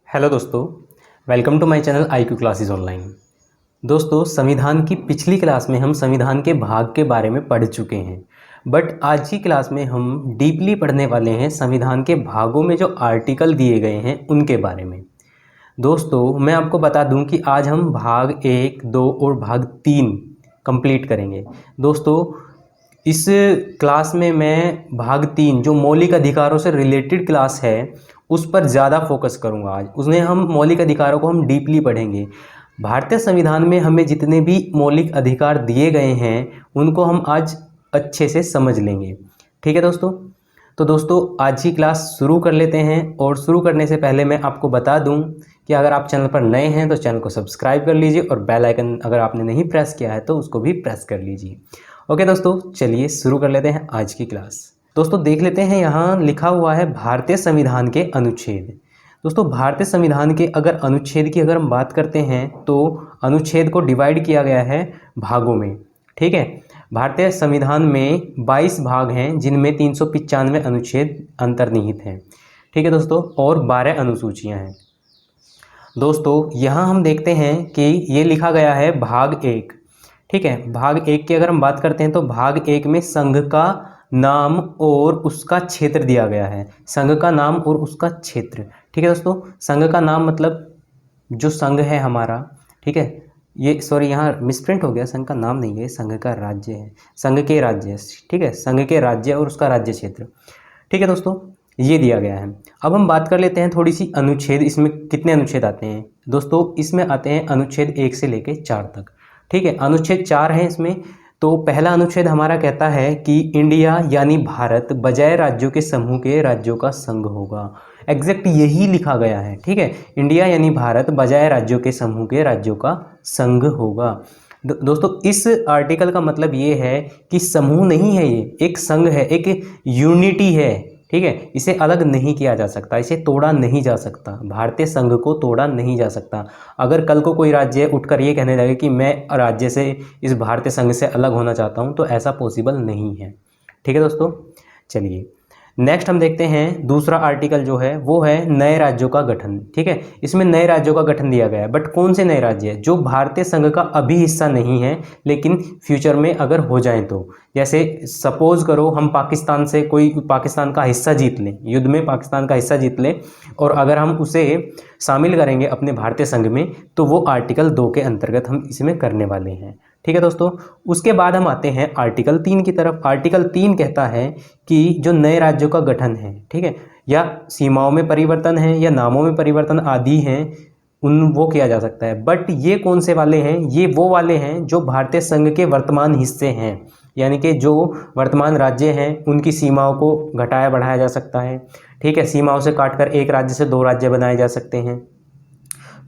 Hello दोस्तों, welcome to my channel IQ classes online. दोस्तों, संविधान की पिछली क्लास में हम संविधान के भाग के बारे में पढ़ चुके हैं, बट आज की क्लास में हम डीपली पढ़ने वाले हैं संविधान के भागों में जो आर्टिकल दिए गए हैं उनके बारे में। दोस्तों, मैं आपको बता दूं कि आज हम भाग 1, 2 और भाग 3 कंप्लीट करेंगे। दोस्तों, इस क्लास में मैं भाग 3 जो मौलिक अधिकारों से रिलेटेड क्लास है उस पर ज़्यादा फोकस करूंगा। आज उसमें हम मौलिक अधिकारों को हम डीपली पढ़ेंगे। भारतीय संविधान में हमें जितने भी मौलिक अधिकार दिए गए हैं उनको हम आज अच्छे से समझ लेंगे। ठीक है दोस्तों, तो दोस्तों आज की क्लास शुरू कर लेते हैं। और शुरू करने से पहले मैं आपको बता दूं कि अगर आप चैनल पर नए हैं तो चैनल को सब्सक्राइब कर लीजिए और बेल आइकन अगर आपने नहीं प्रेस किया है तो उसको भी प्रेस कर लीजिए। ओके दोस्तों, चलिए शुरू कर लेते हैं आज की क्लास। दोस्तों देख लेते हैं, यहाँ लिखा हुआ है भारतीय संविधान के अनुच्छेद। दोस्तों, भारतीय संविधान के अगर अनुच्छेद की अगर हम बात करते हैं तो अनुच्छेद को डिवाइड किया गया है भागों में। ठीक है, भारतीय संविधान में 22 भाग हैं जिनमें 395 अनुच्छेद अंतर्निहित हैं। ठीक है दोस्तों, और 12 अनुसूचियां हैं। दोस्तों यहाँ हम देखते हैं कि ये लिखा गया है भाग 1। ठीक है, भाग 1 की अगर हम बात करते हैं तो भाग 1 में संघ का नाम और उसका क्षेत्र दिया गया है। संघ का नाम और उसका क्षेत्र। ठीक है दोस्तों, संघ का नाम मतलब जो संघ है हमारा, ठीक है, ये सॉरी यहाँ मिसप्रिंट हो गया, संघ का नाम नहीं है, संघ का राज्य है, संघ के राज्य। ठीक है, संघ के राज्य और उसका राज्य क्षेत्र। ठीक है दोस्तों, ये दिया गया है। अब हम बात कर लेते हैं थोड़ी सी अनुच्छेद। इसमें कितने अनुच्छेद आते हैं दोस्तों? इसमें आते हैं अनुच्छेद 1 से लेके 4 तक। ठीक है, अनुच्छेद 4 हैं इसमें। तो पहला अनुच्छेद हमारा कहता है कि इंडिया यानी भारत बजाय राज्यों के समूह के राज्यों का संघ होगा। एग्जैक्ट यही लिखा गया है। ठीक है, इंडिया यानी भारत बजाय राज्यों के समूह के राज्यों का संघ होगा। दोस्तों इस आर्टिकल का मतलब ये है कि समूह नहीं है, ये एक संघ है, एक यूनिटी है। ठीक है, इसे अलग नहीं किया जा सकता, इसे तोड़ा नहीं जा सकता, भारतीय संघ को तोड़ा नहीं जा सकता। अगर कल को कोई राज्य उठकर ये कहने लगे कि मैं राज्य से इस भारतीय संघ से अलग होना चाहता हूँ तो ऐसा पॉसिबल नहीं है। ठीक है दोस्तों, चलिए नेक्स्ट हम देखते हैं दूसरा आर्टिकल जो है वो है नए राज्यों का गठन। ठीक है, इसमें नए राज्यों का गठन दिया गया है, बट कौन से नए राज्य है? जो भारतीय संघ का अभी हिस्सा नहीं है लेकिन फ्यूचर में अगर हो जाए तो। जैसे सपोज करो हम पाकिस्तान से कोई पाकिस्तान का हिस्सा जीत लें, युद्ध में पाकिस्तान का हिस्सा जीत लें, और अगर हम उसे शामिल करेंगे अपने भारतीय संघ में तो वो आर्टिकल 2 के अंतर्गत हम इसमें करने वाले हैं। ठीक है दोस्तों, उसके बाद हम आते हैं आर्टिकल 3 की तरफ। आर्टिकल 3 कहता है कि जो नए राज्यों का गठन है, ठीक है, या सीमाओं में परिवर्तन है या नामों में परिवर्तन आदि हैं, उन वो किया जा सकता है। बट ये कौन से वाले हैं? ये वो वाले हैं जो भारतीय संघ के वर्तमान हिस्से हैं, यानी कि जो वर्तमान राज्य हैं उनकी सीमाओं को घटाया बढ़ाया जा सकता है। ठीक है, सीमाओं से काटकर एक राज्य से 2 राज्य बनाए जा सकते हैं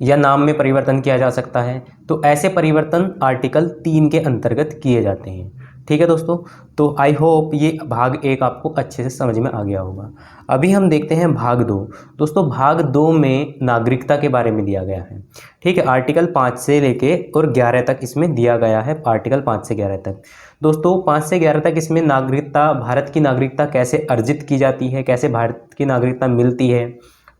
या नाम में परिवर्तन किया जा सकता है। तो ऐसे परिवर्तन आर्टिकल 3 के अंतर्गत किए जाते हैं। ठीक है दोस्तों, तो आई होप ये भाग 1 आपको अच्छे से समझ में आ गया होगा। अभी हम देखते हैं भाग 2। दोस्तों भाग 2 में नागरिकता के बारे में दिया गया है। ठीक है, आर्टिकल 5 से लेके और 11 तक इसमें दिया गया है। आर्टिकल 5 से 11 तक। दोस्तों 5 से 11 तक इसमें नागरिकता, भारत की नागरिकता कैसे अर्जित की जाती है, कैसे भारत की नागरिकता मिलती है,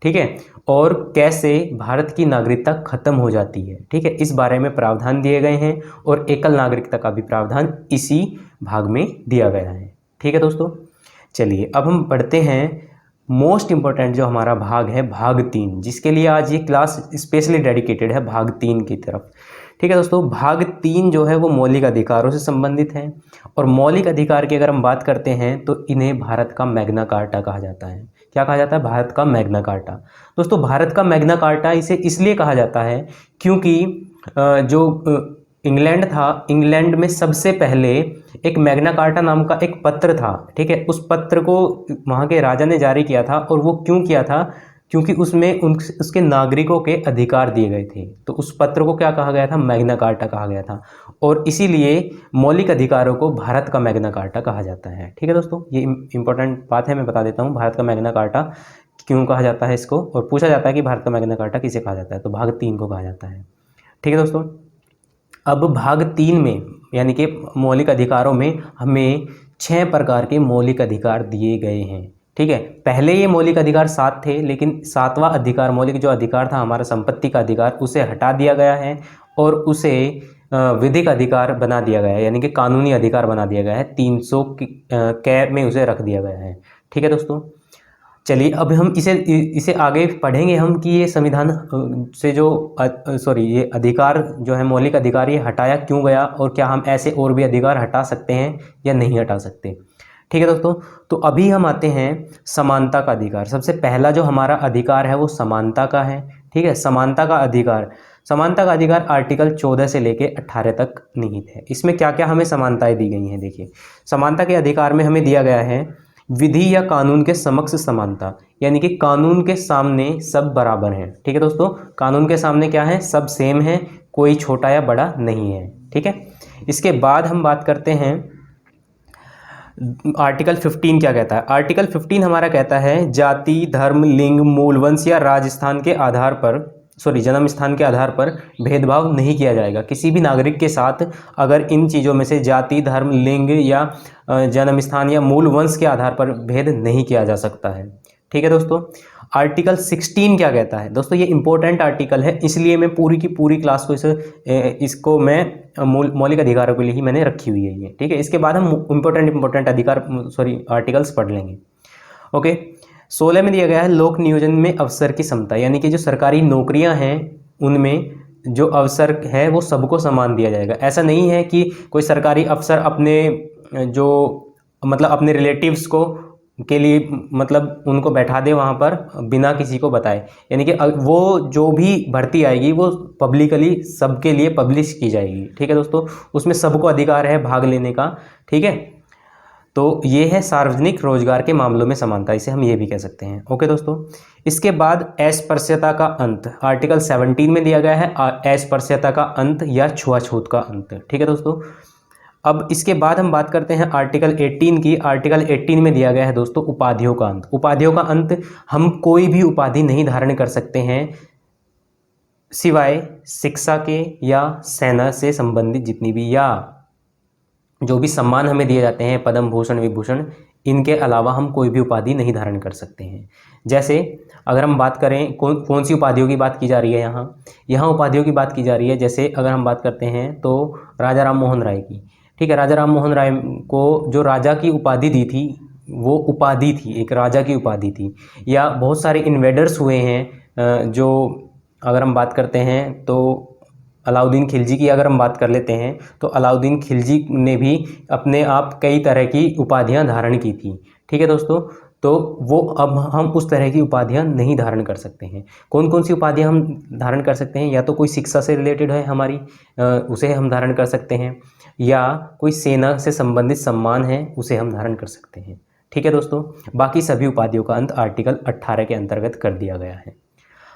ठीक है, और कैसे भारत की नागरिकता खत्म हो जाती है। ठीक है, इस बारे में प्रावधान दिए गए हैं और एकल नागरिकता का भी प्रावधान इसी भाग में दिया गया है। ठीक है दोस्तों, चलिए अब हम पढ़ते हैं मोस्ट इंपॉर्टेंट जो हमारा भाग है, भाग 3, जिसके लिए आज ये क्लास स्पेशली डेडिकेटेड है भाग 3 की तरफ। ठीक है दोस्तों, भाग 3 जो है वो मौलिक अधिकारों से संबंधित है। और मौलिक अधिकार की अगर हम बात करते हैं तो इन्हें भारत का मैग्ना कार्टा कहा जाता है। क्या कहा जाता है? भारत का मैग्ना कार्टा। दोस्तों भारत का मैग्ना कार्टा इसे इसलिए कहा जाता है क्योंकि जो इंग्लैंड था, इंग्लैंड में सबसे पहले एक मैग्ना कार्टा नाम का एक पत्र था। ठीक है, उस पत्र को वहाँ के राजा ने जारी किया था। और वो क्यों किया था? क्योंकि उसमें उसके नागरिकों के अधिकार दिए गए थे। तो उस पत्र को क्या कहा गया था? मैग्ना कार्टा कहा गया था। और इसीलिए मौलिक अधिकारों को भारत का मैग्ना कार्टा कहा जाता है। ठीक है दोस्तों, ये इंपॉर्टेंट बात है, मैं बता देता हूँ भारत का मैग्ना कार्टा क्यों कहा जाता है इसको। और पूछा जाता है कि भारत का मैग्ना कार्टा किसे कहा जाता है, तो भाग 3 को कहा जाता है। ठीक है दोस्तों, अब भाग 3 में यानी कि मौलिक अधिकारों में हमें 6 प्रकार के मौलिक अधिकार दिए गए हैं। ठीक है, पहले ये मौलिक अधिकार 7 थे, लेकिन 7वां अधिकार, मौलिक जो अधिकार था हमारा संपत्ति का अधिकार, उसे हटा दिया गया है और उसे विधिक अधिकार बना दिया गया है, यानी कि कानूनी अधिकार बना दिया गया है। 300 कै में उसे रख दिया गया है। ठीक है दोस्तों, चलिए अब हम इसे आगे पढ़ेंगे हम कि ये संविधान से जो ये अधिकार जो है, मौलिक अधिकार, ये हटाया क्यों गया और क्या हम ऐसे और भी अधिकार हटा सकते हैं या नहीं हटा सकते। ठीक है दोस्तों, तो अभी हम आते हैं समानता का अधिकार। सबसे पहला जो हमारा अधिकार है वो समानता का है। ठीक है, समानता का अधिकार, समानता का अधिकार आर्टिकल 14 से लेके 18 तक निहित है। इसमें क्या क्या हमें समानताएं दी गई हैं, देखिए। समानता के अधिकार में हमें दिया गया है विधि या कानून के समक्ष समानता, यानी कि कानून के सामने सब बराबर हैं। ठीक है दोस्तों, कानून के सामने क्या है, सब सेम है, कोई छोटा या बड़ा नहीं है। ठीक है, इसके बाद हम बात करते हैं आर्टिकल 15 क्या कहता है। आर्टिकल 15 हमारा कहता है जाति, धर्म, लिंग, मूल वंश या राजस्थान के आधार पर, जन्म स्थान के आधार पर भेदभाव नहीं किया जाएगा। किसी भी नागरिक के साथ अगर इन चीज़ों में से जाति, धर्म, लिंग या जन्म स्थान या मूल वंश के आधार पर भेद नहीं किया जा सकता है। ठीक है दोस्तों, आर्टिकल 16 क्या कहता है। दोस्तों ये इंपॉर्टेंट आर्टिकल है, इसलिए मैं पूरी की पूरी क्लास को इसको मैं मौलिक अधिकारों के लिए ही मैंने रखी हुई है ये। ठीक है, इसके बाद हम इंपॉर्टेंट अधिकार आर्टिकल्स पढ़ लेंगे। ओके, 16 में दिया गया है लोक नियोजन में अवसर की समता, यानी कि जो सरकारी नौकरियां हैं उनमें जो अवसर है वो सबको समान दिया जाएगा। ऐसा नहीं है कि कोई सरकारी अफसर अपने जो अपने रिलेटिव्स को के लिए उनको बैठा दे वहाँ पर बिना किसी को बताए, यानी कि वो जो भी भर्ती आएगी वो पब्लिकली सबके लिए पब्लिश की जाएगी। ठीक है दोस्तों, उसमें सबको अधिकार है भाग लेने का। ठीक है, तो ये है सार्वजनिक रोजगार के मामलों में समानता, इसे हम ये भी कह सकते हैं। ओके दोस्तों, इसके बाद अस्पृश्यता का अंत आर्टिकल 17 में दिया गया है, अस्पृश्यता का अंत या छुआछूत का अंत। ठीक है दोस्तों, अब इसके बाद हम बात करते हैं आर्टिकल 18 की। आर्टिकल 18 में दिया गया है दोस्तों उपाधियों का अंत। उपाधियों का अंत, हम कोई भी उपाधि नहीं धारण कर सकते हैं सिवाय शिक्षा के या सेना से संबंधित जितनी भी, या जो भी सम्मान हमें दिए जाते हैं, पद्म भूषण, विभूषण, इनके अलावा हम कोई भी उपाधि नहीं धारण कर सकते हैं। जैसे अगर हम बात करें कौन सी उपाधियों की बात की जा रही है, यहाँ उपाधियों की बात की जा रही है। जैसे अगर हम बात करते हैं तो राजा राम मोहन राय की। ठीक है, राजा राम मोहन राय को जो राजा की उपाधि दी थी वो उपाधि थी, एक राजा की उपाधि थी। या बहुत सारे इन्वेडर्स हुए हैं, जो अगर हम बात करते हैं तो अलाउद्दीन खिलजी की अगर हम बात कर लेते हैं तो अलाउद्दीन खिलजी ने भी अपने आप कई तरह की उपाधियां धारण की थी। ठीक है दोस्तों, तो वो अब हम उस तरह की उपाधियां नहीं धारण कर सकते हैं। कौन कौन सी उपाधियां हम धारण कर सकते हैं, या तो कोई शिक्षा से रिलेटेड है हमारी, उसे हम धारण कर सकते हैं, या कोई सेना से संबंधित सम्मान है उसे हम धारण कर सकते हैं। ठीक है दोस्तों, बाकी सभी उपाधियों का अंत आर्टिकल 18 के अंतर्गत कर दिया गया है।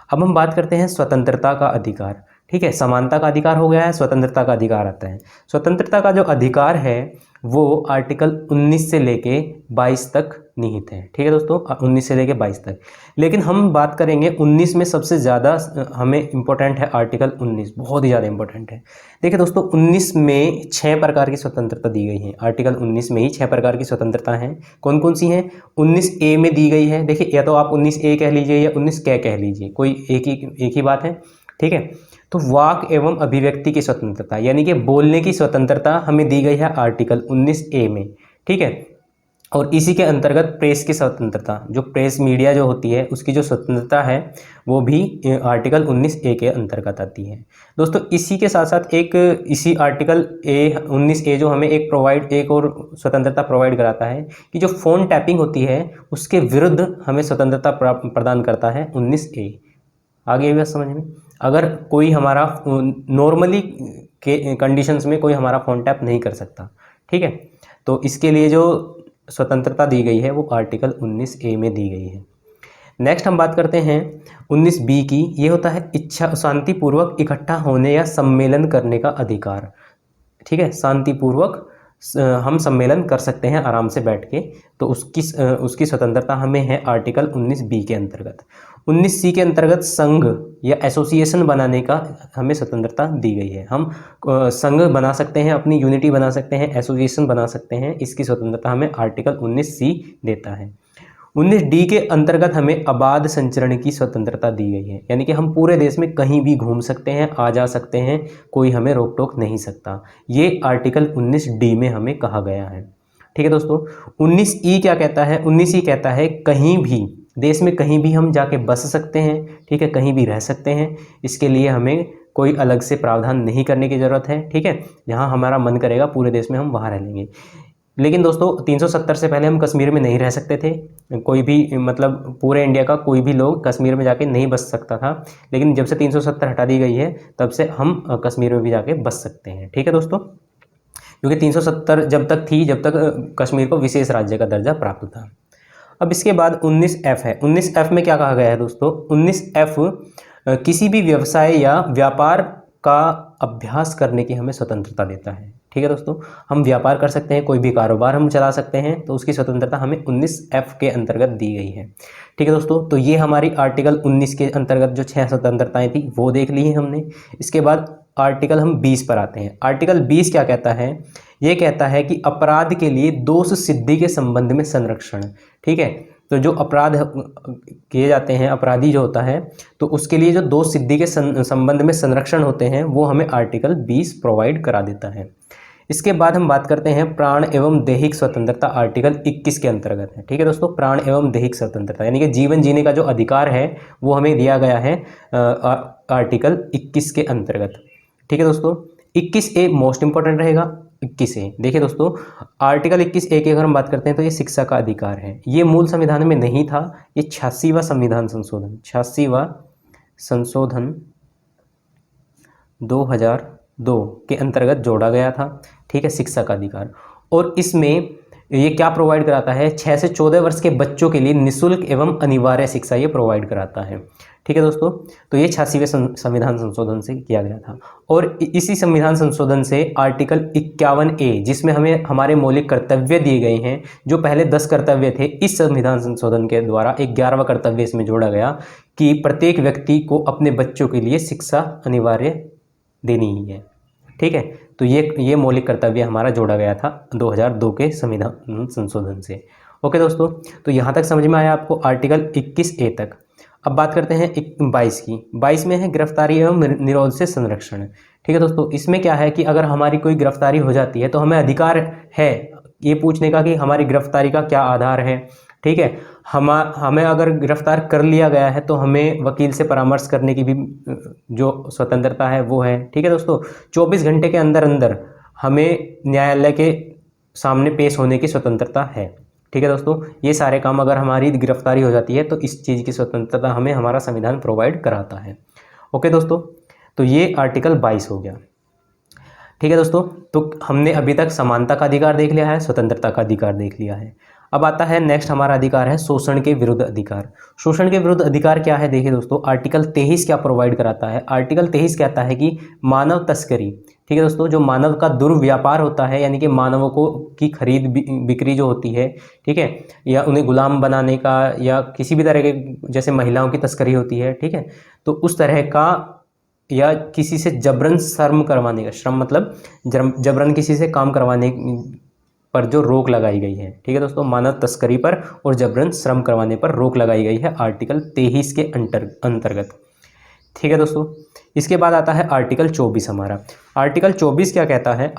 अब हम बात करते हैं स्वतंत्रता का अधिकार। ठीक है, समानता का अधिकार हो गया है, स्वतंत्रता का अधिकार आता है। स्वतंत्रता का जो अधिकार है वो आर्टिकल 19 से लेके 22 तक निहित है। ठीक है दोस्तों, 19 से लेके 22 तक। लेकिन हम बात करेंगे 19 में सबसे ज़्यादा हमें इम्पोर्टेंट है आर्टिकल 19, बहुत ही ज़्यादा इम्पोर्टेंट है। देखिए दोस्तों, 19 में 6 प्रकार की स्वतंत्रता दी गई है। आर्टिकल 19 में ही 6 प्रकार की स्वतंत्रता हैं। कौन कौन सी हैं? 19A में दी गई है। देखिए, या तो आप 19A कह लीजिए या 19K कह लीजिए, कोई एक ही बात है। ठीक है, तो वाक एवं अभिव्यक्ति की स्वतंत्रता, यानी कि बोलने की स्वतंत्रता हमें दी गई है आर्टिकल 19A में। ठीक है, और इसी के अंतर्गत प्रेस की स्वतंत्रता, जो प्रेस मीडिया जो होती है उसकी जो स्वतंत्रता है वो भी आर्टिकल 19A के अंतर्गत आती है। दोस्तों, इसी के साथ साथ इसी आर्टिकल 19A जो हमें एक और स्वतंत्रता प्रोवाइड कराता है कि जो फ़ोन टैपिंग होती है उसके विरुद्ध हमें स्वतंत्रता प्रदान करता है 19A। आगे बात समझ में, अगर कोई हमारा नॉर्मली के कंडीशंस में कोई हमारा फ़ोन टैप नहीं कर सकता। ठीक है, तो इसके लिए जो स्वतंत्रता दी गई है वो आर्टिकल 19A में दी गई है। नेक्स्ट हम बात करते हैं 19B की। ये होता है इच्छा शांतिपूर्वक इकट्ठा होने या सम्मेलन करने का अधिकार। ठीक है, शांतिपूर्वक हम सम्मेलन कर सकते हैं आराम से बैठ के, तो उसकी स्वतंत्रता हमें है आर्टिकल 19B के अंतर्गत। 19C के अंतर्गत संघ या एसोसिएशन बनाने का हमें स्वतंत्रता दी गई है। हम संघ बना सकते हैं, अपनी यूनिटी बना सकते हैं, एसोसिएशन बना सकते हैं, इसकी स्वतंत्रता हमें आर्टिकल 19C देता है। 19D के अंतर्गत हमें आबाद संचरण की स्वतंत्रता दी गई है, यानी कि हम पूरे देश में कहीं भी घूम सकते हैं, आ जा सकते हैं, कोई हमें रोक टोक नहीं सकता। ये आर्टिकल 19D में हमें कहा गया है। ठीक है दोस्तों। 19E क्या कहता है? 19E कहता है कहीं भी देश में कहीं भी हम जाके बस सकते हैं, ठीक है, कहीं भी रह सकते हैं। इसके लिए हमें कोई अलग से प्रावधान नहीं करने की ज़रूरत है, ठीक है। जहाँ हमारा मन करेगा पूरे देश में हम वहाँ रह लेंगे। लेकिन दोस्तों 370 से पहले हम कश्मीर में नहीं रह सकते थे, कोई भी मतलब पूरे इंडिया का कोई भी लोग कश्मीर में जाके नहीं बस सकता था। लेकिन जब से 370 हटा दी गई है तब से हम कश्मीर में भी जाके बस सकते हैं, ठीक है दोस्तों। क्योंकि 370 जब तक थी, जब तक कश्मीर को विशेष राज्य का दर्जा प्राप्त था। अब इसके बाद 19F है। 19F में क्या कहा गया है दोस्तों? 19F किसी भी व्यवसाय या व्यापार का अभ्यास करने की हमें स्वतंत्रता देता है, ठीक है दोस्तों। हम व्यापार कर सकते हैं, कोई भी कारोबार हम चला सकते हैं, तो उसकी स्वतंत्रता हमें 19F के अंतर्गत दी गई है, ठीक है दोस्तों। तो ये हमारी आर्टिकल 19 के अंतर्गत जो 6 स्वतंत्रताएं थी वो देख ली हैं हमने। इसके बाद आर्टिकल हम 20 पर आते हैं। आर्टिकल 20 क्या कहता है? ये कहता है कि अपराध के लिए दोष सिद्धि के संबंध में संरक्षण, ठीक है। तो जो अपराध किए जाते हैं, अपराधी जो होता है, तो उसके लिए जो दोष सिद्धि के संबंध में संरक्षण होते हैं वो हमें आर्टिकल 20 प्रोवाइड करा देता है। इसके बाद हम बात करते हैं प्राण एवं दैहिक स्वतंत्रता, आर्टिकल 21 के अंतर्गत है, ठीक है दोस्तों। प्राण एवं दैहिक स्वतंत्रता यानी कि जीवन जीने का जो अधिकार है वो हमें दिया गया है आर्टिकल 21 के अंतर्गत, ठीक है दोस्तों। 21A मोस्ट इंपॉर्टेंट रहेगा। 21A देखिए दोस्तों, आर्टिकल 21A की अगर हम बात करते हैं तो ये शिक्षा का अधिकार है। ये मूल संविधान में नहीं था, ये 86वां संविधान संशोधन, 86वां संशोधन 2002 के अंतर्गत जोड़ा गया था, ठीक है, शिक्षा का अधिकार। और इसमें ये क्या प्रोवाइड कराता है? 6 से 14 वर्ष के बच्चों के लिए निःशुल्क एवं अनिवार्य शिक्षा ये प्रोवाइड कराता है, ठीक है दोस्तों। तो ये 86वें संविधान संशोधन से किया गया था। और इसी संविधान संशोधन से आर्टिकल 51A, जिसमें हमें हमारे मौलिक कर्तव्य दिए गए हैं, जो पहले 10 कर्तव्य थे, इस संविधान संशोधन के द्वारा 11वां कर्तव्य इसमें जोड़ा गया कि प्रत्येक व्यक्ति को अपने बच्चों के लिए शिक्षा अनिवार्य देनी ही है, ठीक है। तो ये मौलिक कर्तव्य हमारा जोड़ा गया था 2002 के संविधान संशोधन से। ओके दोस्तों, तो यहाँ तक समझ में आया आपको आर्टिकल 21A तक। अब बात करते हैं 22 की। 22 में है गिरफ्तारी एवं निरोध से संरक्षण, ठीक है दोस्तों। इसमें क्या है कि अगर हमारी कोई गिरफ्तारी हो जाती है तो हमें अधिकार है ये पूछने का कि हमारी गिरफ्तारी का क्या आधार है, ठीक है। हमें अगर गिरफ्तार कर लिया गया है तो हमें वकील से परामर्श करने की भी जो स्वतंत्रता है वो है, ठीक है दोस्तों। 24 घंटे के अंदर अंदर हमें न्यायालय के सामने पेश होने की स्वतंत्रता है, ठीक है दोस्तों। ये सारे काम अगर हमारी गिरफ्तारी हो जाती है तो इस चीज़ की स्वतंत्रता हमें हमारा संविधान प्रोवाइड कराता है। ओके दोस्तों, तो ये आर्टिकल 22 हो गया, ठीक है दोस्तों। तो हमने अभी तक समानता का अधिकार देख लिया है, स्वतंत्रता का अधिकार देख लिया है। अब आता है नेक्स्ट हमारा अधिकार है शोषण के विरुद्ध अधिकार। शोषण के विरुद्ध अधिकार क्या है? देखिए दोस्तों, आर्टिकल 23 क्या प्रोवाइड कराता है? आर्टिकल 23 कहता है कि मानव तस्करी, ठीक है दोस्तों, जो मानव का दुर्व्यापार होता है, यानी कि मानवों को की खरीद बिक्री जो होती है, ठीक है, या उन्हें गुलाम बनाने का, या किसी भी तरह के जैसे महिलाओं की तस्करी होती है, ठीक है, तो उस तरह का, या किसी से जबरन श्रम करवाने का, श्रम मतलब जबरन किसी से काम करवाने पर जो रोक लगाई गई है, ठीक है दोस्तों, मानव तस्करी पर और जबरन श्रम करवाने पर रोक लगाई गई है आर्टिकल 23 के अंतर्गत, ठीक है दोस्तों। इसके बाद आता है आर्टिकल 24 हमारा। आर्टिकल 24 क्या कहता है?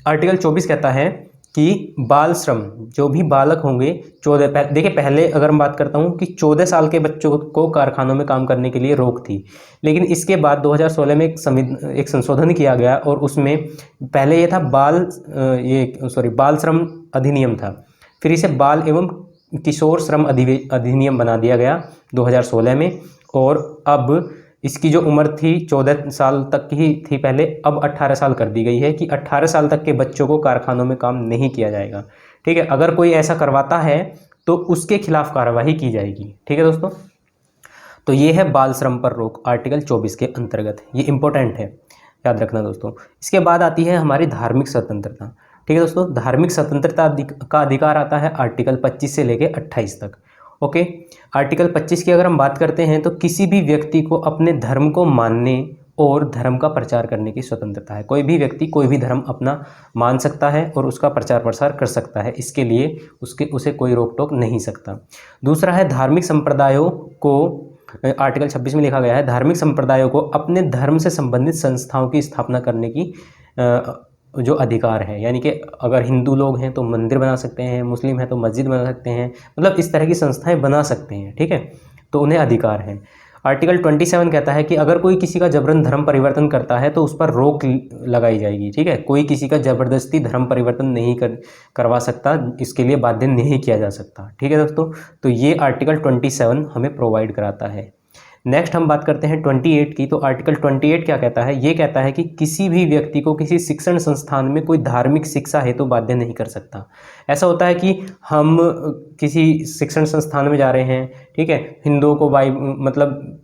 आर्टिकल 24 कहता है कि बाल श्रम, जो भी बालक होंगे 14, देखिए पहले अगर मैं बात करता हूँ कि 14 साल के बच्चों को कारखानों में काम करने के लिए रोक थी, लेकिन इसके बाद 2016 में एक संशोधन किया गया और उसमें पहले ये था बाल श्रम अधिनियम था, फिर इसे बाल एवं किशोर श्रम अधिनियम बना दिया गया 2016 में। और अब इसकी जो उम्र थी 14 साल तक की थी पहले, अब 18 साल कर दी गई है कि 18 साल तक के बच्चों को कारखानों में काम नहीं किया जाएगा, ठीक है। अगर कोई ऐसा करवाता है तो उसके खिलाफ कार्रवाई की जाएगी, ठीक है दोस्तों। तो ये है बाल श्रम पर रोक आर्टिकल 24 के अंतर्गत, ये इंपॉर्टेंट है, याद रखना दोस्तों। इसके बाद आती है हमारी धार्मिक स्वतंत्रता, ठीक है दोस्तों। धार्मिक स्वतंत्रता का अधिकार आता है आर्टिकल 25 से लेकर 28 तक। ओके, आर्टिकल 25 की अगर हम बात करते हैं तो किसी भी व्यक्ति को अपने धर्म को मानने और धर्म का प्रचार करने की स्वतंत्रता है। कोई भी व्यक्ति कोई भी धर्म अपना मान सकता है और उसका प्रचार प्रसार कर सकता है, इसके लिए उसे कोई रोक टोक नहीं सकता। दूसरा है धार्मिक संप्रदायों को, आर्टिकल 26 में लिखा गया है, धार्मिक संप्रदायों को अपने धर्म से संबंधित संस्थाओं की स्थापना करने की जो अधिकार है, यानी कि अगर हिंदू लोग हैं तो मंदिर बना सकते हैं, मुस्लिम हैं तो मस्जिद बना सकते हैं, मतलब इस तरह की संस्थाएं बना सकते हैं, ठीक है, तो उन्हें अधिकार है। आर्टिकल 27 कहता है कि अगर कोई किसी का जबरन धर्म परिवर्तन करता है तो उस पर रोक लगाई जाएगी, ठीक है, कोई किसी का ज़बरदस्ती धर्म परिवर्तन नहीं करवा सकता, इसके लिए बाध्य नहीं किया जा सकता, ठीक है दोस्तों। तो ये आर्टिकल 27 हमें प्रोवाइड कराता है। नेक्स्ट हम बात करते हैं 28 की। तो आर्टिकल 28 क्या कहता है? ये कहता है कि किसी भी व्यक्ति को किसी शिक्षण संस्थान में कोई धार्मिक शिक्षा हेतु बाध्य नहीं कर सकता। ऐसा होता है कि हम किसी शिक्षण संस्थान में जा रहे हैं, ठीक है, हिंदुओं को मतलब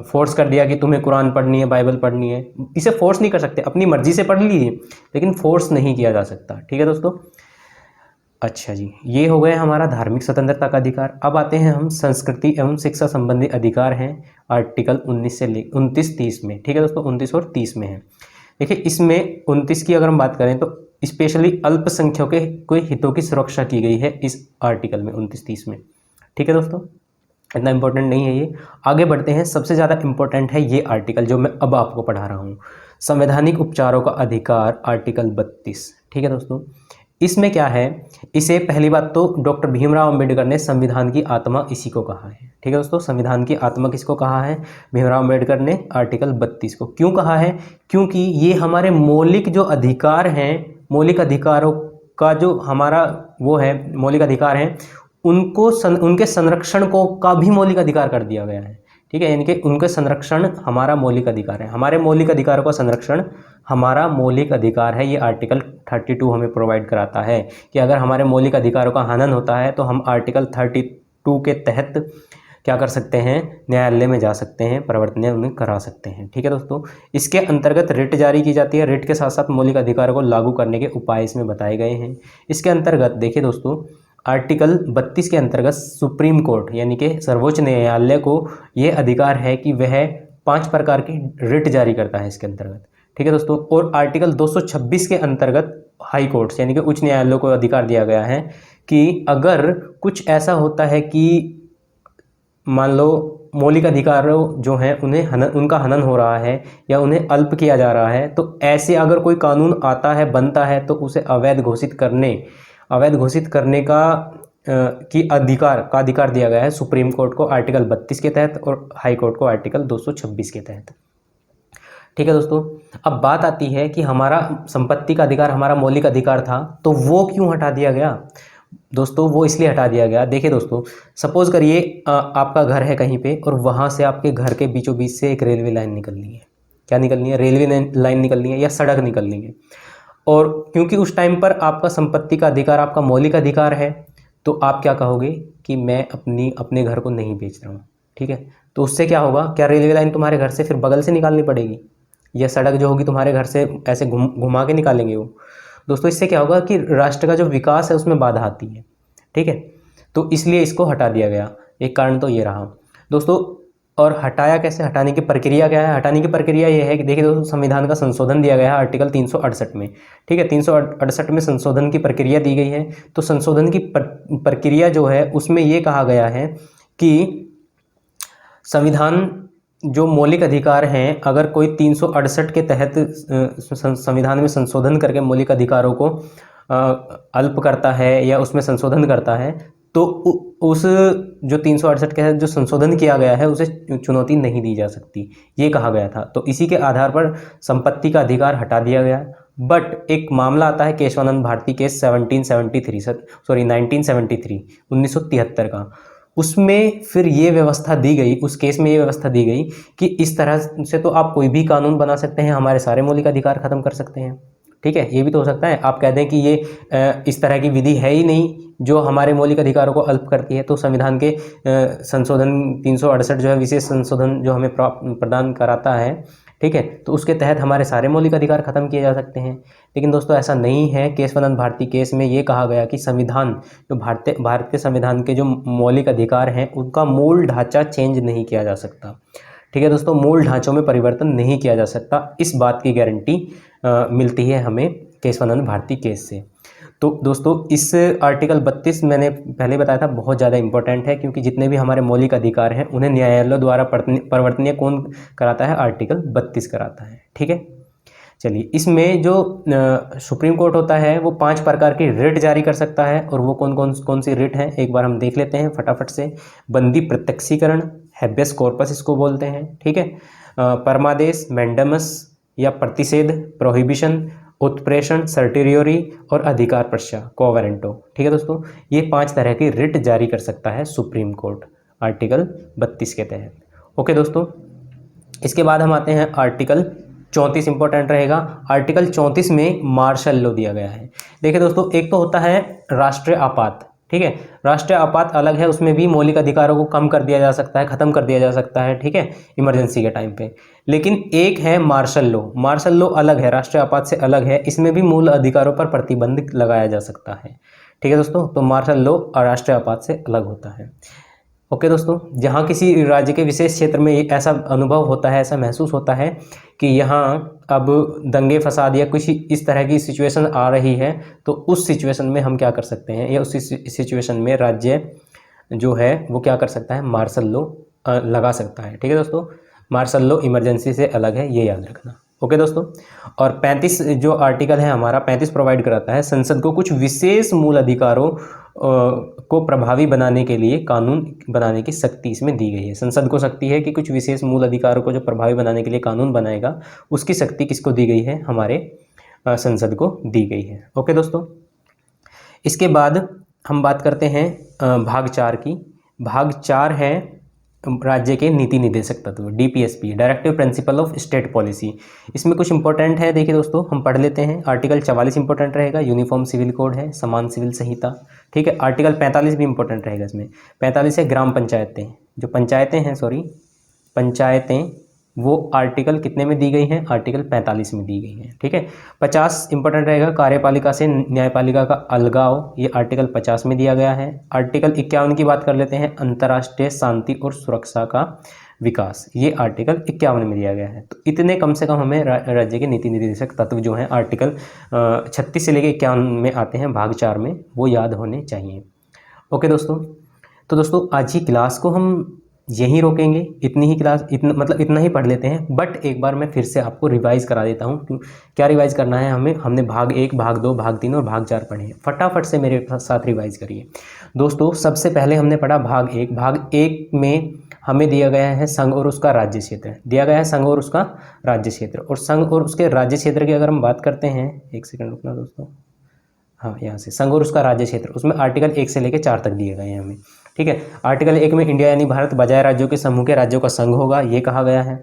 फोर्स कर दिया कि तुम्हें कुरान पढ़नी है, बाइबल पढ़नी है, इसे फोर्स नहीं कर सकते, अपनी मर्जी से पढ़ लीजिए, लेकिन फोर्स नहीं किया जा सकता, ठीक है दोस्तों। अच्छा जी, ये हो गया हमारा धार्मिक स्वतंत्रता का अधिकार। अब आते हैं हम संस्कृति एवं शिक्षा संबंधी अधिकार हैं आर्टिकल 19 से 29-30 में, ठीक है दोस्तों, 29 और 30 में है। देखिए इसमें 29 की अगर हम बात करें तो स्पेशली अल्पसंख्यकों के कोई हितों की सुरक्षा की गई है इस आर्टिकल में 29-30 में, ठीक है दोस्तों, इतना इंपॉर्टेंट नहीं है ये। आगे बढ़ते हैं, सबसे ज़्यादा इंपॉर्टेंट है ये आर्टिकल जो मैं अब आपको पढ़ा रहा हूँ, संवैधानिक उपचारों का अधिकार, आर्टिकल 32, ठीक है दोस्तों। इसमें क्या है, इसे पहली बात तो डॉक्टर भीमराव अंबेडकर ने संविधान की आत्मा इसी को कहा है, ठीक है दोस्तों। संविधान की आत्मा किसको कहा है? भीमराव अंबेडकर ने आर्टिकल 32 को। क्यों कहा है? क्योंकि ये हमारे मौलिक जो अधिकार हैं, मौलिक अधिकारों का जो हमारा वो है मौलिक अधिकार हैं, उनके संरक्षण को का भी मौलिक अधिकार कर दिया गया है, ठीक है, यानी कि उनके संरक्षण हमारा मौलिक अधिकार है, हमारे मौलिक अधिकारों का संरक्षण हमारा मौलिक अधिकार है। ये आर्टिकल 32 हमें प्रोवाइड कराता है कि अगर हमारे मौलिक अधिकारों का हनन होता है तो हम आर्टिकल 32 के तहत क्या कर सकते हैं? न्यायालय में जा सकते हैं, परिवर्तन उन्हें करा सकते हैं, ठीक है दोस्तों। इसके अंतर्गत रिट जारी की जाती है, रिट के साथ साथ मौलिक अधिकारों को लागू करने के उपाय इसमें बताए गए हैं। इसके अंतर्गत देखिए दोस्तों, आर्टिकल 32 के अंतर्गत सुप्रीम कोर्ट यानी कि सर्वोच्च न्यायालय को ये अधिकार है कि वह 5 प्रकार की रिट जारी करता है इसके अंतर्गत, ठीक है दोस्तों। और आर्टिकल 226 के अंतर्गत हाई कोर्ट्स यानी कि उच्च न्यायालयों को अधिकार दिया गया है कि अगर कुछ ऐसा होता है कि मान लो मौलिक अधिकारों जो हैं उनका हनन हो रहा है या उन्हें अल्प किया जा रहा है, तो ऐसे अगर कोई कानून आता है, बनता है, तो उसे अवैध घोषित करने का अधिकार दिया गया है सुप्रीम कोर्ट को आर्टिकल 32 के तहत और हाई कोर्ट को आर्टिकल 226 के तहत, ठीक है दोस्तों। अब बात आती है कि हमारा संपत्ति का अधिकार हमारा मौलिक अधिकार था, तो वो क्यों हटा दिया गया? दोस्तों वो इसलिए हटा दिया गया, देखिए दोस्तों, सपोज करिए आपका घर है कहीं पे और वहाँ से आपके घर के बीचों बीच से एक रेलवे लाइन निकलनी है। क्या निकलनी है? रेलवे लाइन निकलनी है या सड़क निकलनी है। और क्योंकि उस टाइम पर आपका संपत्ति का अधिकार आपका मौलिक अधिकार है, तो आप क्या कहोगे कि मैं अपने घर को नहीं बेच रहा हूँ, ठीक है। तो उससे क्या होगा? क्या रेलवे लाइन तुम्हारे घर से फिर बगल से निकालनी पड़ेगी या सड़क जो होगी तुम्हारे घर से ऐसे घुमा के निकालेंगे वो? दोस्तों इससे क्या होगा कि राष्ट्र का जो विकास है उसमें बाधा आती है, ठीक है। तो इसलिए इसको हटा दिया गया, एक कारण तो ये रहा दोस्तों। और हटाया कैसे? हटाने की प्रक्रिया क्या है? हटाने की प्रक्रिया ये है कि देखिए दोस्तों, संविधान का संशोधन दिया गया है आर्टिकल 368 में, ठीक है, 368 में संशोधन की प्रक्रिया दी गई है। तो संशोधन की प्रक्रिया जो है उसमें ये कहा गया है कि संविधान जो मौलिक अधिकार हैं, अगर कोई 368 के तहत संविधान में संशोधन करके मौलिक अधिकारों को अल्प करता है या उसमें संशोधन करता है, तो उस जो 368 के तहत जो संशोधन किया गया है उसे चुनौती नहीं दी जा सकती, ये कहा गया था। तो इसी के आधार पर संपत्ति का अधिकार हटा दिया गया। बट एक मामला आता है केशवानंद भारती केस 1973 का, उसमें फिर ये व्यवस्था दी गई, उस केस में ये व्यवस्था दी गई कि इस तरह से तो आप कोई भी कानून बना सकते हैं, हमारे सारे मौलिक अधिकार खत्म कर सकते हैं, ठीक है। ये भी तो हो सकता है आप कह दें कि ये इस तरह की विधि है ही नहीं जो हमारे मौलिक अधिकारों को अल्प करती है, तो संविधान के संशोधन 368 जो है विशेष संशोधन जो हमें प्रदान कराता है, ठीक है, तो उसके तहत हमारे सारे मौलिक अधिकार खत्म किए जा सकते हैं। लेकिन दोस्तों ऐसा नहीं है। केशवानंद भारती केस में ये कहा गया कि संविधान जो भारत के संविधान के जो मौलिक अधिकार हैं उनका मूल ढांचा चेंज नहीं किया जा सकता, ठीक है दोस्तों, मूल ढांचों में परिवर्तन नहीं किया जा सकता, इस बात की गारंटी मिलती है हमें केशवानंद भारती केस से। तो दोस्तों इस आर्टिकल 32 मैंने पहले बताया था बहुत ज़्यादा इंपॉर्टेंट है, क्योंकि जितने भी हमारे मौलिक अधिकार हैं उन्हें न्यायालय द्वारा परिवर्तनीय कौन कराता है? आर्टिकल 32 कराता है। ठीक है, चलिए इसमें जो सुप्रीम कोर्ट होता है वो 5 प्रकार की रिट जारी कर सकता है, और वो कौन सी रिट है एक बार हम देख लेते हैं फटाफट से। बंदी प्रत्यक्षीकरण, हैबेस कॉर्पस इसको बोलते हैं। ठीक है, परमादेश, मैंडेमस या प्रतिषेध, प्रोहिबिशन, उत्प्रेषण, सर्टिरियोरी और अधिकार प्रश्या, कोवारेंटो। ठीक है दोस्तों, ये 5 तरह की रिट जारी कर सकता है सुप्रीम कोर्ट आर्टिकल 32 के तहत। ओके दोस्तों, इसके बाद हम आते हैं आर्टिकल 34 इंपॉर्टेंट रहेगा। आर्टिकल 34 में मार्शल लॉ दिया गया है। देखिए दोस्तों, एक तो होता है राष्ट्रीय आपात। ठीक है, राष्ट्रीय आपात अलग है, उसमें भी मौलिक अधिकारों को कम कर दिया जा सकता है, खत्म कर दिया जा सकता है। ठीक है, इमरजेंसी के टाइम पे। लेकिन एक है मार्शल लॉ। मार्शल लॉ अलग है, राष्ट्रीय आपात से अलग है, इसमें भी मूल अधिकारों पर प्रतिबंध लगाया जा सकता है। ठीक है दोस्तों, तो मार्शल लॉ और राष्ट्रीय आपात से अलग होता है। ओके दोस्तों, जहाँ किसी राज्य के विशेष क्षेत्र में ऐसा अनुभव होता है, ऐसा महसूस होता है कि यहाँ अब दंगे फसाद या कुछ इस तरह की सिचुएशन आ रही है, तो उस सिचुएशन में हम क्या कर सकते हैं, या उस सिचुएशन में राज्य जो है वो क्या कर सकता है? मार्शल लॉ लगा सकता है। ठीक है दोस्तों, मार्शल लॉ इमरजेंसी से अलग है, ये याद रखना। ओके दोस्तों, और 35 जो आर्टिकल है हमारा 35 प्रोवाइड कराता है संसद को कुछ विशेष मूल अधिकारों को प्रभावी बनाने के लिए कानून बनाने की शक्ति इसमें दी गई है। संसद को शक्ति है कि कुछ विशेष मूल अधिकारों को जो प्रभावी बनाने के लिए कानून बनाएगा, उसकी शक्ति किसको दी गई है? हमारे संसद को दी गई है। ओके दोस्तों, इसके बाद हम बात करते हैं भाग 4 की। भाग 4 है राज्य के नीति निर्देशक तत्व, DPSP, directive principle of state policy. इसमें कुछ इंपॉर्टेंट है, देखिए दोस्तों हम पढ़ लेते हैं। आर्टिकल 44 इंपॉर्टेंट रहेगा, यूनिफॉर्म सिविल कोड है, समान सिविल संहिता। ठीक है, आर्टिकल 45 भी इंपॉर्टेंट रहेगा इसमें। 45 है ग्राम पंचायतें, जो पंचायतें हैं, पंचायतें, वो आर्टिकल कितने में दी गई हैं? आर्टिकल 45 में दी गई हैं। ठीक है, 50 इंपॉर्टेंट रहेगा, कार्यपालिका से न्यायपालिका का अलगाव, ये आर्टिकल 50 में दिया गया है। आर्टिकल 51 की बात कर लेते हैं, अंतर्राष्ट्रीय शांति और सुरक्षा का विकास, ये आर्टिकल 51 में दिया गया है। तो इतने कम से कम हमें राज्य के नीति निर्देशक तत्व जो हैं आर्टिकल 36 से लेकर 51 में आते हैं भाग 4 में, वो याद होने चाहिए। ओके दोस्तों, तो दोस्तों आज ही क्लास को हम यहीं रोकेंगे, इतनी ही क्लास, इतना ही पढ़ लेते हैं। बट एक बार मैं फिर से आपको रिवाइज करा देता हूँ। क्या रिवाइज करना है हमें? हमने भाग 1, भाग 2, भाग 3 और भाग 4 पढ़े हैं। फटाफट से मेरे साथ रिवाइज करिए दोस्तों। सबसे पहले हमने पढ़ा भाग 1। भाग 1 में हमें दिया गया है संघ और उसका राज्य क्षेत्र, दिया गया है संघ और उसका राज्य क्षेत्र। और संघ और उसके राज्य क्षेत्र की अगर हम बात करते हैं, एक सेकंड रुकना दोस्तों, हाँ यहाँ से संघ और उसका राज्य क्षेत्र, उसमें आर्टिकल 1 से लेकर 4 तक दिए गए हैं हमें। ठीक है, आर्टिकल 1 में इंडिया यानी भारत बजाय राज्यों के समूह के राज्यों का संघ होगा, ये कहा गया है।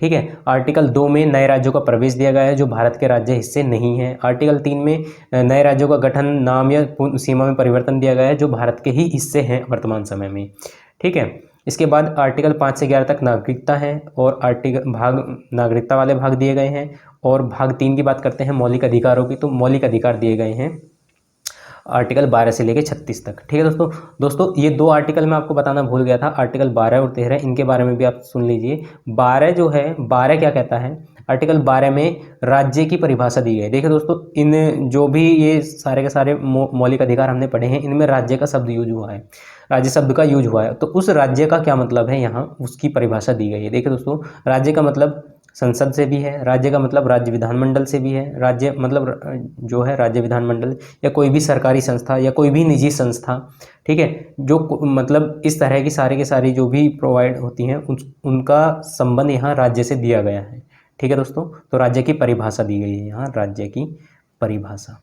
ठीक है, आर्टिकल 2 में नए राज्यों का प्रवेश दिया गया है जो भारत के राज्य हिस्से नहीं है। आर्टिकल 3 में नए राज्यों का गठन, नाम या सीमा में परिवर्तन दिया गया है जो भारत के ही हिस्से हैं वर्तमान समय में। ठीक है, इसके बाद आर्टिकल 5 से 11 तक नागरिकता है, और नागरिकता वाले भाग दिए गए हैं। और भाग 3 की बात करते हैं मौलिक अधिकारों की, तो मौलिक अधिकार दिए गए हैं आर्टिकल 12 से लेकर 36 तक। ठीक है दोस्तों, ये 2 आर्टिकल मैं आपको बताना भूल गया था, आर्टिकल 12 और 13, इनके बारे में भी आप सुन लीजिए। 12 जो है, 12 क्या कहता है? आर्टिकल 12 में राज्य की परिभाषा दी गई है। देखिए दोस्तों, इन जो भी ये सारे के सारे मौलिक अधिकार हमने पढ़े हैं, इनमें राज्य का शब्द यूज हुआ है, राज्य शब्द का यूज हुआ है। तो उस राज्य का क्या मतलब है, यहाँ उसकी परिभाषा दी गई है। देखिए दोस्तों, राज्य का मतलब संसद से भी है, राज्य का मतलब राज्य विधानमंडल से भी है, राज्य मतलब जो है राज्य विधानमंडल या कोई भी सरकारी संस्था या कोई भी निजी संस्था। ठीक है, जो मतलब इस तरह की सारी के सारी जो भी प्रोवाइड होती हैं उनका संबंध यहाँ राज्य से दिया गया है। ठीक है दोस्तों, तो राज्य की परिभाषा दी गई है यहाँ, राज्य की परिभाषा।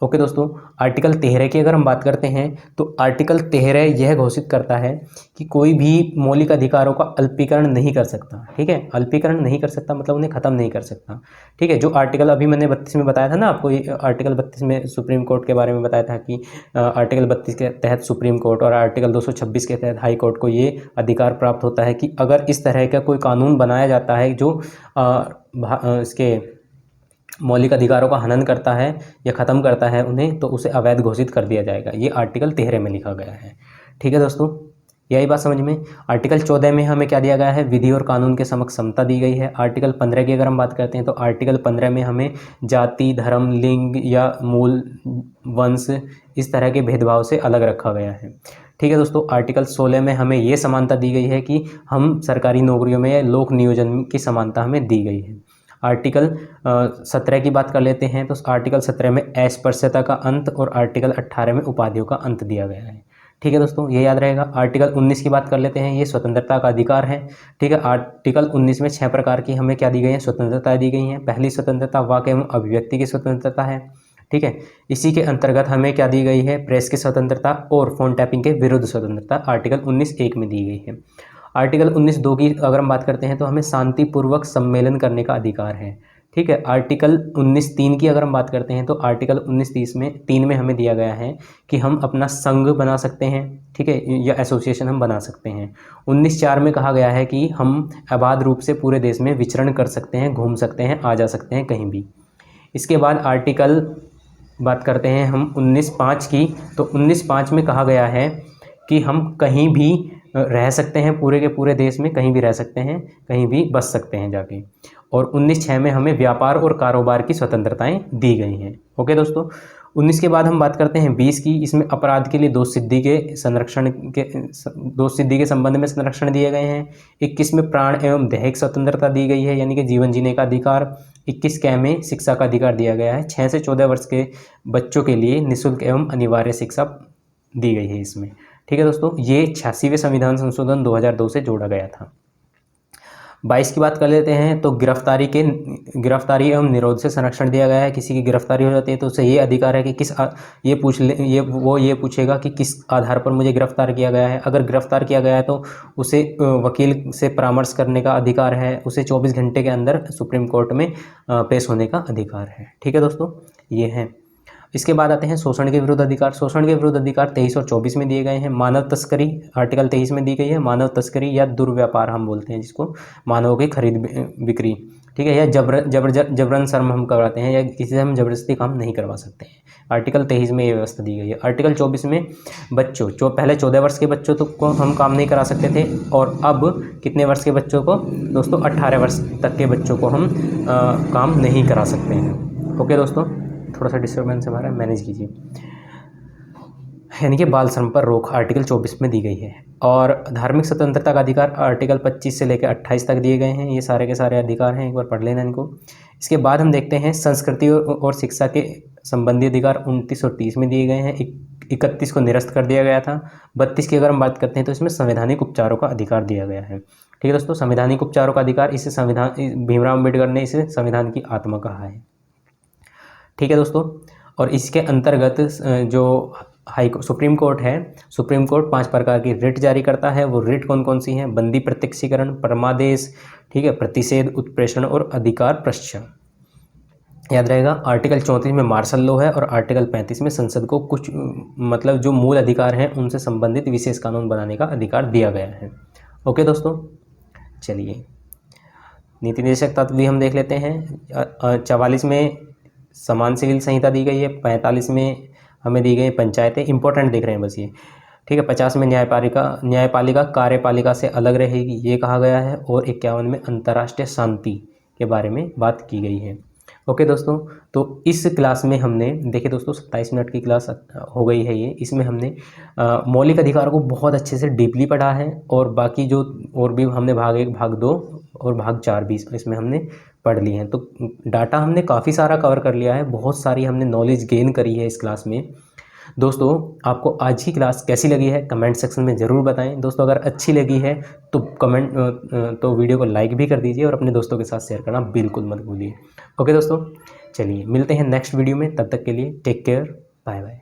ओके दोस्तों, आर्टिकल 13 की अगर हम बात करते हैं, तो आर्टिकल 13 यह घोषित करता है कि कोई भी मौलिक अधिकारों का अल्पीकरण नहीं कर सकता। ठीक है, अल्पीकरण नहीं कर सकता मतलब उन्हें ख़त्म नहीं कर सकता। ठीक है, जो आर्टिकल अभी मैंने 32 में बताया था ना आपको, ये आर्टिकल 32 में सुप्रीम कोर्ट के बारे में बताया था कि आर्टिकल 32 के तहत सुप्रीम कोर्ट और आर्टिकल 226 के तहत हाई कोर्ट को ये अधिकार प्राप्त होता है कि अगर इस तरह का कोई कानून बनाया जाता है जो इसके मौलिक अधिकारों का हनन करता है या ख़त्म करता है उन्हें, तो उसे अवैध घोषित कर दिया जाएगा। ये आर्टिकल 13 में लिखा गया है। ठीक है दोस्तों, यही बात समझ में। आर्टिकल 14 में हमें क्या दिया गया है, विधि और कानून के समक्ष समता दी गई है। आर्टिकल 15 की अगर हम बात करते हैं तो आर्टिकल 15 में हमें जाति, धर्म, लिंग या मूल, वंश इस तरह के भेदभाव से अलग रखा गया है। ठीक है दोस्तों, आर्टिकल 16 में हमें ये समानता दी गई है कि हम सरकारी नौकरियों में लोक नियोजन की समानता हमें दी गई है। आर्टिकल 17 की बात कर लेते हैं तो आर्टिकल 17 में अस्पृश्यता का अंत और आर्टिकल 18 में उपाधियों का अंत दिया गया है। ठीक है दोस्तों, ये याद रहेगा। आर्टिकल 19 की बात कर लेते हैं, ये स्वतंत्रता का अधिकार है। ठीक है, आर्टिकल 19 में 6 प्रकार की हमें क्या दी गई है, स्वतंत्रता दी गई हैं। पहली स्वतंत्रता वाक एवं अभिव्यक्ति की स्वतंत्रता है। ठीक है, इसी के अंतर्गत हमें क्या दी गई है, प्रेस की स्वतंत्रता और फोन टैपिंग के विरुद्ध स्वतंत्रता आर्टिकल 19(1) में दी गई है। आर्टिकल 19(2) की अगर हम बात करते हैं तो हमें शांतिपूर्वक सम्मेलन करने का अधिकार है। ठीक है, आर्टिकल 19(3) की अगर हम बात करते हैं तो आर्टिकल 19(3) में हमें दिया गया है कि हम अपना संघ बना सकते हैं। ठीक है, या एसोसिएशन हम बना सकते हैं। 19(4) में कहा गया है कि हम अबाध रूप से पूरे देश में विचरण कर सकते हैं, घूम सकते हैं, आ जा सकते हैं कहीं भी। इसके बाद आर्टिकल बात करते हैं हम 19(5) की, तो 19(5) में कहा गया है कि हम कहीं भी रह सकते हैं, पूरे के पूरे देश में कहीं भी रह सकते हैं, कहीं भी बस सकते हैं जाके। और 19(6) में हमें व्यापार और कारोबार की स्वतंत्रताएं दी गई हैं। ओके दोस्तों, 19 के बाद हम बात करते हैं 20 की। इसमें अपराध के लिए दोष सिद्धि के संबंध में संरक्षण दिए गए हैं। 21 में प्राण एवं दैहिक स्वतंत्रता दी गई है, यानी कि जीवन जीने का अधिकार। 21 क में शिक्षा का अधिकार दिया गया है। 6 से 14 वर्ष के बच्चों के लिए निःशुल्क एवं अनिवार्य शिक्षा दी गई है इसमें। ठीक है दोस्तों, ये 86वें संविधान संशोधन 2002 से जोड़ा गया था। 22 की बात कर लेते हैं तो गिरफ्तारी एवं निरोध से संरक्षण दिया गया है। किसी की गिरफ्तारी हो जाती है तो उसे ये अधिकार है कि ये पूछेगा कि किस आधार पर मुझे गिरफ्तार किया गया है। अगर गिरफ्तार किया गया है तो उसे वकील से परामर्श करने का अधिकार है। उसे 24 घंटे के अंदर सुप्रीम कोर्ट में पेश होने का अधिकार है। ठीक है दोस्तों, ये है। इसके बाद आते हैं शोषण के विरुद्ध अधिकार। शोषण के विरुद्ध अधिकार 23 और 24 में दिए गए हैं। मानव तस्करी आर्टिकल 23 में दी गई है। मानव तस्करी या दुर्व्यापार हम बोलते हैं जिसको, मानवों की खरीद बिक्री। ठीक है, या जबरन श्रम हम करवाते हैं, या किसी से हम जबरदस्ती काम नहीं करवा सकते हैं। आर्टिकल 23 में ये व्यवस्था दी गई है। आर्टिकल 24 में बच्चों जो पहले 14 वर्ष के बच्चों को हम काम नहीं करा सकते थे, और अब कितने वर्ष के बच्चों को दोस्तों, 18 वर्ष तक के बच्चों को हम काम नहीं करा सकते हैं। ओके दोस्तों, थोड़ा सा डिस्टर्बेंस हमारा मैनेज कीजिए। यानी कि बाल श्रम पर रोक आर्टिकल 24 में दी गई है। और धार्मिक स्वतंत्रता का अधिकार आर्टिकल 25 से लेकर 28 तक दिए गए हैं। ये सारे के सारे अधिकार हैं, एक बार पढ़ लेना इनको। इसके बाद हम देखते हैं संस्कृति और शिक्षा के संबंधी अधिकार 29 और 30 में दिए गए हैं। 31 को निरस्त कर दिया गया था। 32 की अगर हम बात करते हैं तो इसमें संवैधानिक उपचारों का अधिकार दिया गया है। ठीक है दोस्तों, संवैधानिक उपचारों का अधिकार, इसे भीमराव अम्बेडकर ने इसे संविधान की आत्मा कहा है। ठीक है दोस्तों, और इसके अंतर्गत जो सुप्रीम कोर्ट है, सुप्रीम कोर्ट 5 प्रकार की रिट जारी करता है। वो रिट कौन कौन सी हैं, बंदी प्रत्यक्षीकरण, परमादेश, ठीक है, प्रतिषेध, उत्प्रेषण और अधिकार प्रश्न। याद रहेगा। आर्टिकल 34 में मार्शल लॉ है, और आर्टिकल 35 में संसद को कुछ मतलब जो मूल अधिकार हैं उनसे संबंधित विशेष कानून बनाने का अधिकार दिया गया है। ओके दोस्तों, चलिए नीति निर्देशक तत्व भी हम देख लेते हैं। 44 में समान सिविल संहिता दी गई है। 45 में हमें दी गई पंचायतें, इंपॉर्टेंट देख रहे हैं बस ये। ठीक है, 50 में न्यायपालिका कार्यपालिका से अलग रहेगी, ये कहा गया है। और 51 में अंतर्राष्ट्रीय शांति के बारे में बात की गई है। ओके दोस्तों, तो इस क्लास में हमने देखिए दोस्तों 27 मिनट की क्लास हो गई है ये। इसमें हमने मौलिक अधिकारों को बहुत अच्छे से डीपली पढ़ा है, और बाकी जो और भी हमने भाग 1, भाग 2 और भाग 4 भी इसमें हमने पढ़ ली हैं। तो डाटा हमने काफ़ी सारा कवर कर लिया है, बहुत सारी हमने नॉलेज गेन करी है इस क्लास में। दोस्तों आपको आज की क्लास कैसी लगी है कमेंट सेक्शन में ज़रूर बताएं। दोस्तों अगर अच्छी लगी है तो वीडियो को लाइक भी कर दीजिए, और अपने दोस्तों के साथ शेयर करना बिल्कुल मत भूलिए। ओके दोस्तों, चलिए मिलते हैं नेक्स्ट वीडियो में, तब तक के लिए टेक केयर, बाय बाय।